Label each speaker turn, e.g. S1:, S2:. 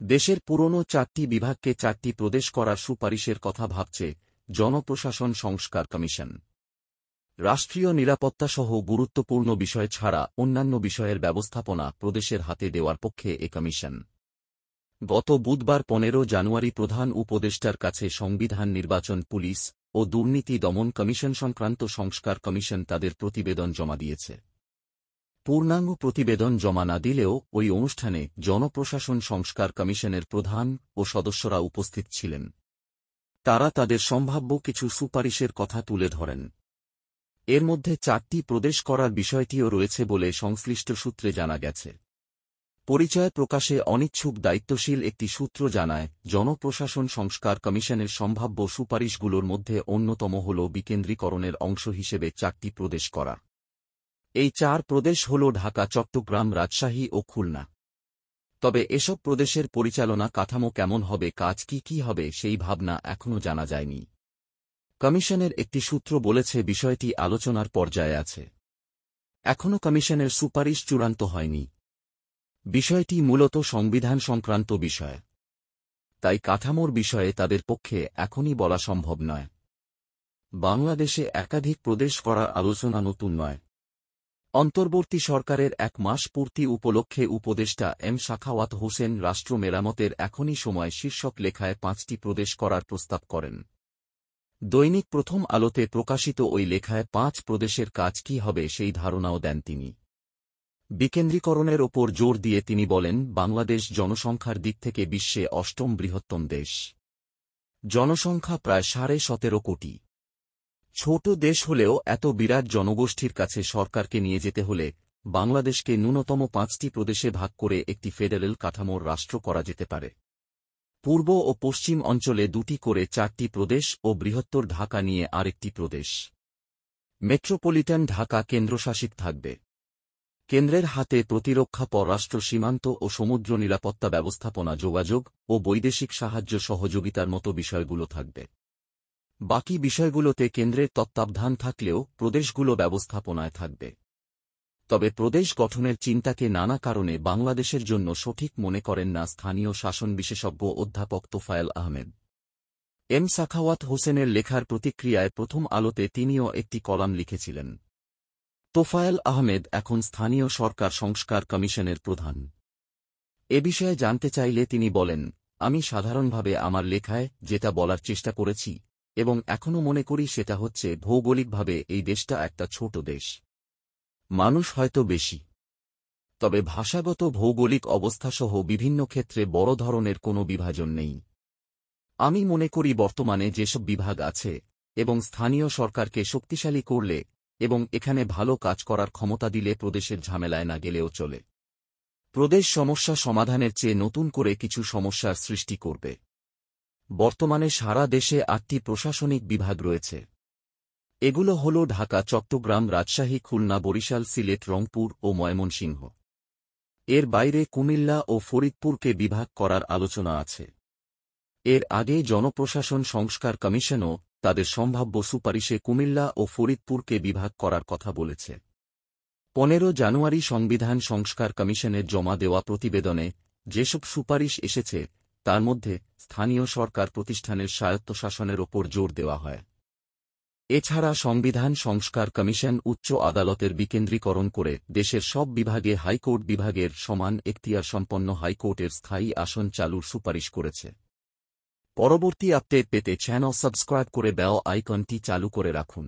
S1: দেশের পুরনো 4টি বিভাগকে 4টি প্রদেশ করার সুপারিশের কথা ভাবছে জনপ্রশাসন সংস্কার কমিশন। রাষ্ট্রীয় নিরাপত্তাসহ গুরুত্বপূর্ণ বিষয় ছাড়া অন্যান্য বিষয়ের ব্যবস্থাপনা প্রদেশের হাতে দেওয়ার পক্ষে এ কমিশন। গত বুধবার 15 জানুয়ারি প্রধান উপদেষ্টার কাছে সংবিধান, নির্বাচন, পুলিশ ও দুর্নীতি দমন কমিশন সংক্রান্ত সংস্কার কমিশন তাদের প্রতিবেদন জমা দিয়েছে। পূর্ণাঙ্গ প্রতিবেদন জমা না দিলেও ওই অনুষ্ঠানে জনপ্রশাসন সংস্কার কমিশনের প্রধান ও সদস্যরা উপস্থিত ছিলেন। তারা তাদের সম্ভাব্য কিছু সুপারিশের কথা তুলে ধরেন। এর মধ্যে 4টি প্রদেশ করার বিষয়টিও রয়েছে বলে সংশ্লিষ্ট সূত্রে জানা গেছে। পরিচয় প্রকাশে অনিচ্ছুক দায়িত্বশীল একটি সূত্র জানায়, জনপ্রশাসন সংস্কার কমিশনের সম্ভাব্য সুপারিশগুলোর মধ্যে অন্যতম হল বিকেন্দ্রীকরণের অংশ হিসেবে 4টি প্রদেশ করা। এই 4 প্রদেশ হল ঢাকা, চট্টগ্রাম, রাজশাহী ও খুলনা। তবে এসব প্রদেশের পরিচালনা কাঠামো কেমন হবে, কাজ কি হবে, সেই ভাবনা এখনও জানা যায়নি। কমিশনের একটি সূত্র বলেছে বিষয়টি আলোচনার পর্যায়ে আছে। এখনও কমিশনের সুপারিশ চূড়ান্ত হয়নি। বিষয়টি মূলত সংবিধান সংক্রান্ত বিষয়, তাই কাঠামোর বিষয়ে তাদের পক্ষে এখনই বলা সম্ভব নয়। বাংলাদেশে একাধিক প্রদেশ করার আলোচনা নতুন নয়। অন্তর্বর্তী সরকারের 1 মাস পূর্তি উপলক্ষে উপদেষ্টা এম সাখাওয়াত হোসেন রাষ্ট্র মেরামতের এখনই সময় শীর্ষক লেখায় 5টি প্রদেশ করার প্রস্তাব করেন। দৈনিক প্রথম আলোতে প্রকাশিত ওই লেখায় 5 প্রদেশের কাজ কি হবে সেই ধারণাও দেন তিনি। বিকেন্দ্রীকরণের ওপর জোর দিয়ে তিনি বলেন, বাংলাদেশ জনসংখ্যার দিক থেকে বিশ্বে 8ম বৃহত্তম দেশ। জনসংখ্যা প্রায় 17.5 কোটি। ছোট দেশ হলেও এত বিরাট জনগোষ্ঠীর কাছে সরকারকে নিয়ে যেতে হলে বাংলাদেশকে ন্যূনতম 5টি প্রদেশে ভাগ করে একটি ফেডারেল কাঠামোর রাষ্ট্র করা যেতে পারে। পূর্ব ও পশ্চিম অঞ্চলে 2টি করে 4টি প্রদেশ ও বৃহত্তর ঢাকা নিয়ে আরেকটি প্রদেশ। মেট্রোপলিটন ঢাকা কেন্দ্রশাসিত থাকবে। কেন্দ্রের হাতে প্রতিরক্ষা, পররাষ্ট্র, সীমান্ত ও সমুদ্র নিরাপত্তা ব্যবস্থাপনা, যোগাযোগ ও বৈদেশিক সাহায্য সহযোগিতার মতো বিষয়গুলো থাকবে। বাকি বিষয়গুলোতে কেন্দ্রের তত্ত্বাবধান থাকলেও প্রদেশগুলো ব্যবস্থাপনায় থাকবে। তবে প্রদেশ গঠনের চিন্তাকে নানা কারণে বাংলাদেশের জন্য সঠিক মনে করেন না স্থানীয় শাসন বিশেষজ্ঞ অধ্যাপক তোফায়েল আহমেদ। এম সাখাওয়াত হোসেনের লেখার প্রতিক্রিয়ায় প্রথম আলোতে তিনিও একটি কলাম লিখেছিলেন। তোফায়েল আহমেদ এখন স্থানীয় সরকার সংস্কার কমিশনের প্রধান। এ বিষয়ে জানতে চাইলে তিনি বলেন, আমি সাধারণভাবে আমার লেখায় যেটা বলার চেষ্টা করেছি এবং এখনও মনে করি সেটা হচ্ছে, ভৌগোলিকভাবে এই দেশটা একটা ছোট দেশ। মানুষ হয়তো বেশি, তবে ভাষাগত ভৌগোলিক অবস্থাসহ বিভিন্ন ক্ষেত্রে বড় ধরনের কোনো বিভাজন নেই। আমি মনে করি বর্তমানে যেসব বিভাগ আছে এবং স্থানীয় সরকারকে শক্তিশালী করলে এবং এখানে ভালো কাজ করার ক্ষমতা দিলে প্রদেশের ঝামেলায় না গেলেও চলে। প্রদেশ সমস্যা সমাধানের চেয়ে নতুন করে কিছু সমস্যার সৃষ্টি করবে। বর্তমানে সারা দেশে 8টি প্রশাসনিক বিভাগ রয়েছে। এগুলো হল ঢাকা, চট্টগ্রাম, রাজশাহী, খুলনা, বরিশাল, সিলেট, রংপুর ও ময়মনসিংহ। এর বাইরে কুমিল্লা ও ফরিদপুরকে বিভাগ করার আলোচনা আছে। এর আগে জনপ্রশাসন সংস্কার কমিশনও তাদের সম্ভাব্য সুপারিশে কুমিল্লা ও ফরিদপুরকে বিভাগ করার কথা বলেছে। 15 জানুয়ারি সংবিধান সংস্কার কমিশনের জমা দেওয়া প্রতিবেদনে যেসব সুপারিশ এসেছে তার মধ্যে স্থানীয় সরকার প্রতিষ্ঠানের স্বায়ত্তশাসনের ওপর জোর দেওয়া হয়। এছাড়া সংবিধান সংস্কার কমিশন উচ্চ আদালতের বিকেন্দ্রীকরণ করে দেশের সব বিভাগে হাইকোর্ট বিভাগের সমান এখতিয়ার সম্পন্ন হাইকোর্টের স্থায়ী আসন চালুর সুপারিশ করেছে। পরবর্তী আপডেট পেতে চ্যানেল সাবস্ক্রাইব করে বেল আইকনটি চালু করে রাখুন।